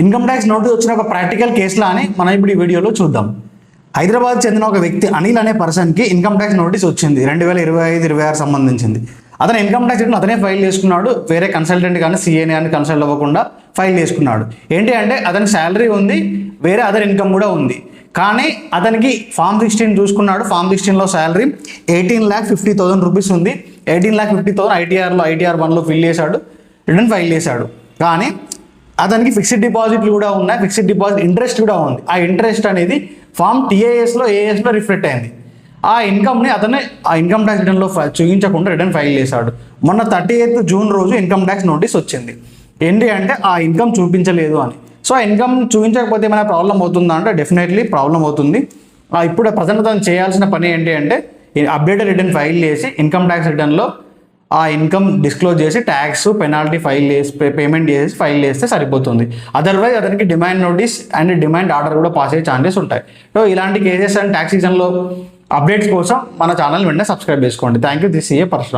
Income tax notice వచ్చిన ఒక practical కేసులా అని మనం ఇప్పుడు ఈ వీడియోలో చూద్దాం. హైదరాబాద్ చెందిన ఒక వ్యక్తి అనిల్ అనే పర్సన్కి ఇన్కమ్ ట్యాక్స్ నోటీస్ వచ్చింది 2025-26 సంబంధించింది. అతను ఇన్కమ్ ట్యాక్స్ రిటర్న్ అతనే ఫైల్ చేసుకున్నాడు, వేరే కన్సల్టెంట్ కానీ సిఏని కానీ కన్సల్ట్ అవ్వకుండా ఫైల్ చేసుకున్నాడు. ఏంటి అంటే అతనికి శాలరీ ఉంది, వేరే అదర్ ఇన్కమ్ కూడా ఉంది. కానీ అతనికి ఫామ్ 16 చూసుకున్నాడు. ఫామ్ 16లో శాలరీ 18,50,000 రూపీస్ ఉంది. 18,50,000 ఐటీఆర్ 1లో ఫిల్ చేశాడు, రిటర్న్ ఫైల్ చేశాడు. కానీ అతనికి ఫిక్స్డ్ డిపాజిట్లు కూడా ఉన్నాయి, ఫిక్స్డ్ డిపాజిట్ ఇంట్రెస్ట్ కూడా ఉంది. ఆ ఇంట్రెస్ట్ అనేది ఫామ్ టీఏఎస్లో ఏఎస్లో రిఫ్లెక్ట్ అయింది. ఆ ఇన్కమ్ని అతనే ఆ ఇన్కమ్ ట్యాక్స్ రిటర్న్లో చూపించకుండా రిటర్న్ ఫైల్ చేశాడు. మొన్న 30th జూన్ రోజు ఇన్కమ్ ట్యాక్స్ నోటీస్ వచ్చింది. ఏంటి అంటే ఆ ఇన్కమ్ చూపించలేదు అని. సో ఆ ఇన్కమ్ చూపించకపోతే ఏమైనా ప్రాబ్లం అవుతుందా అంటే డెఫినెట్లీ ప్రాబ్లం అవుతుంది. ఇప్పుడు ప్రజెంట్ తను చేయాల్సిన పని ఏంటి అంటే అప్డేటెడ్ రిటర్న్ ఫైల్ చేసి ఇన్కమ్ ట్యాక్స్ రిటర్న్లో ఆ ఇన్కమ్ డిస్క్లోజ్ చేసి ట్యాక్స్ పెనాల్టీ ఫైల్ చేసి పేమెంట్ చేసి ఫైల్ చేస్తే సరిపోతుంది. అదర్వైజ్ అతనికి demand notice and demand order కూడా పాస్ అయ్యే ఛాన్సెస్ ఉంటాయి. సో ఇలాంటి కేసెస్ అండ్ ట్యాక్స్ సీజన్లో అప్డేట్స్ కోసం మన ఛానల్ వెంటనే సబ్స్క్రైబ్ చేసుకోండి. Thank you. This is Parashuram.